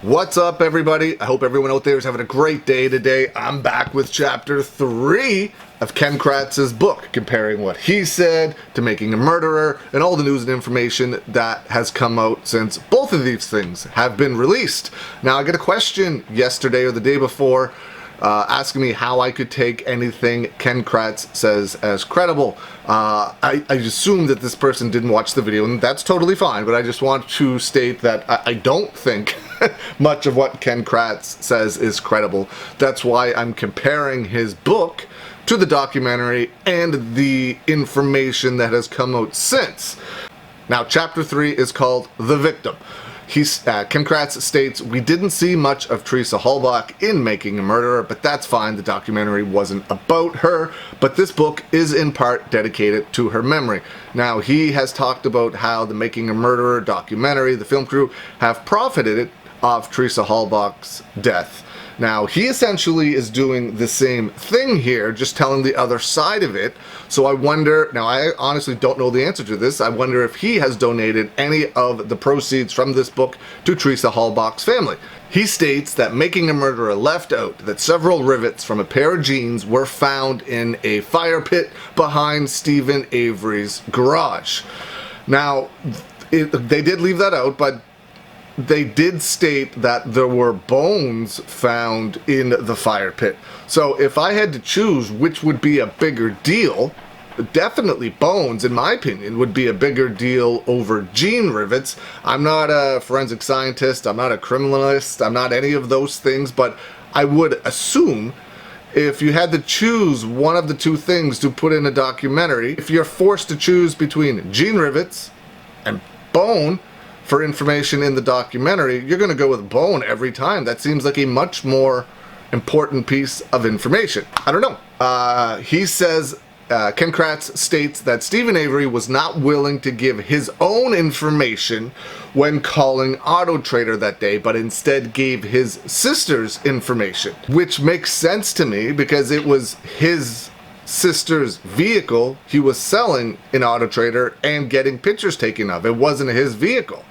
What's up, everybody? I hope everyone out there is having a great day today. I'm back with chapter 3 of Ken Kratz's book, comparing what he said to Making a Murderer and all the news and information that has come out since both of these things have been released. Now, I got a question yesterday or the day before asking me how I could take anything Ken Kratz says as credible. I assume that this person didn't watch the video, and that's totally fine, but I just want to state that I don't think much of what Ken Kratz says is credible. That's why I'm comparing his book to the documentary and the information that has come out since. Now, chapter 3 is called The Victim. Ken Kratz states, "We didn't see much of Teresa Halbach in Making a Murderer, but that's fine. The documentary wasn't about her, but this book is in part dedicated to her memory." Now, he has talked about how the Making a Murderer documentary, the film crew, have profited off Teresa Halbach's death. Now, he essentially is doing the same thing here, just telling the other side of it. So I wonder, now I honestly don't know the answer to this, I wonder if he has donated any of the proceeds from this book to Teresa Halbach's family. He states that Making a Murderer left out that several rivets from a pair of jeans were found in a fire pit behind Stephen Avery's garage. Now, they did leave that out, but they did state that there were bones found in the fire pit. So if I had to choose which would be a bigger deal, definitely bones, in my opinion, would be a bigger deal over jean rivets. I'm not a forensic scientist, I'm not a criminalist, I'm not any of those things, but I would assume if you had to choose one of the two things to put in a documentary, if you're forced to choose between jean rivets and bone for information in the documentary, you're going to go with bone every time. That seems like a much more important piece of information. I don't know. He says, Ken Kratz states that Stephen Avery was not willing to give his own information when calling Auto Trader that day, but instead gave his sister's information, which makes sense to me because it was his sister's vehicle he was selling in Auto Trader and getting pictures taken of. It wasn't his vehicle.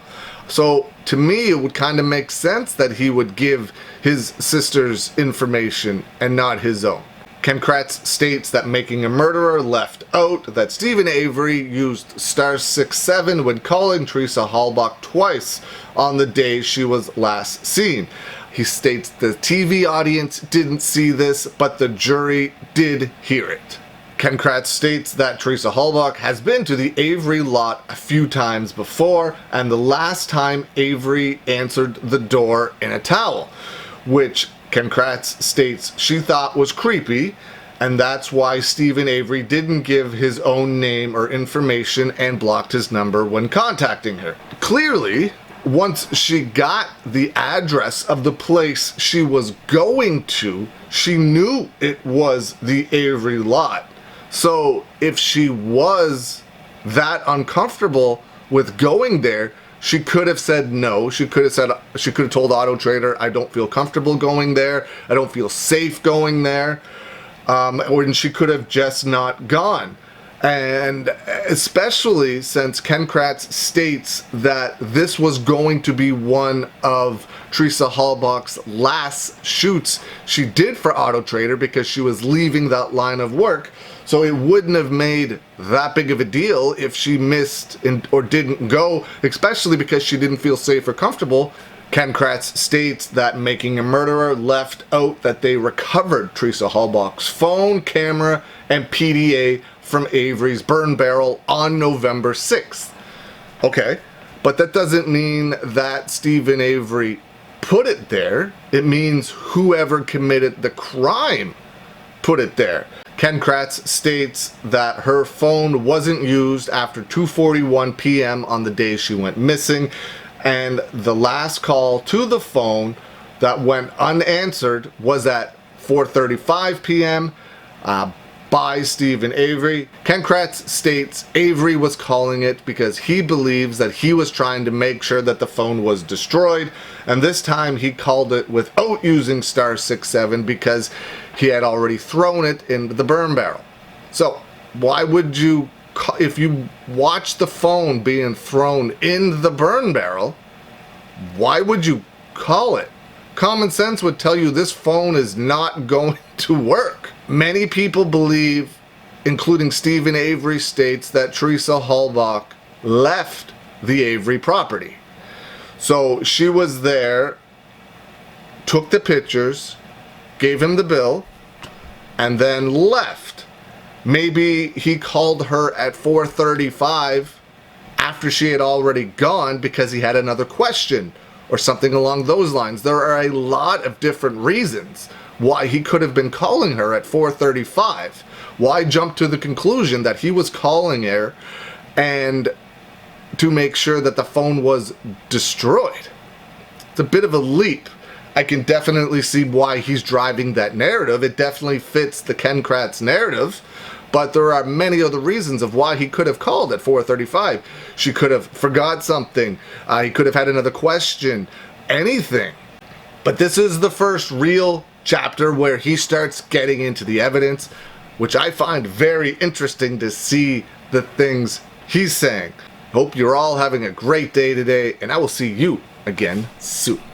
So to me, it would kind of make sense that he would give his sister's information and not his own. Ken Kratz states that Making a Murderer left out that Stephen Avery used star 67 when calling Teresa Halbach twice on the day she was last seen. He states the TV audience didn't see this, but the jury did hear it. Ken Kratz states that Teresa Halbach has been to the Avery lot a few times before, and the last time Avery answered the door in a towel, which Ken Kratz states she thought was creepy, and that's why Stephen Avery didn't give his own name or information and blocked his number when contacting her. Clearly, once she got the address of the place she was going to, she knew it was the Avery lot. So if she was that uncomfortable with going there, she could have said no. She could have told Auto Trader, I don't feel comfortable going there. I don't feel safe going there. Or she could have just not gone. And especially since Ken Kratz states that this was going to be one of Teresa Halbach's last shoots she did for Auto Trader because she was leaving that line of work. So it wouldn't have made that big of a deal if she missed or didn't go, especially because she didn't feel safe or comfortable. Ken Kratz states that Making a Murderer left out that they recovered Teresa Halbach's phone, camera, and PDA from Avery's burn barrel on November 6th. Okay, but that doesn't mean that Stephen Avery put it there. It means whoever committed the crime put it there. Ken Kratz states that her phone wasn't used after 2:41 p.m. on the day she went missing, and the last call to the phone that went unanswered was at 4:35 p.m. By Stephen Avery. Ken Kratz states Avery was calling it because he believes that he was trying to make sure that the phone was destroyed, and this time he called it without using star 67 because he had already thrown it in the burn barrel. So why would you, if you watch the phone being thrown in the burn barrel, why would you call it. Common sense would tell you this phone is not going to work. Many people believe, including Stephen Avery, states that Teresa Halbach left the Avery property. So she was there, took the pictures, gave him the bill, and then left. Maybe he called her at 4:35 after she had already gone because he had another question or something along those lines. There are a lot of different reasons why he could have been calling her at 4:35. Why jump to the conclusion that he was calling her and to make sure that the phone was destroyed? It's a bit of a leap. I can definitely see why he's driving that narrative. It definitely fits the Ken Kratz narrative, but there are many other reasons of why he could have called at 4:35. She could have forgot something. He could have had another question. Anything. But this is the first real chapter where he starts getting into the evidence, which I find very interesting to see the things he's saying. Hope you're all having a great day today, and I will see you again soon.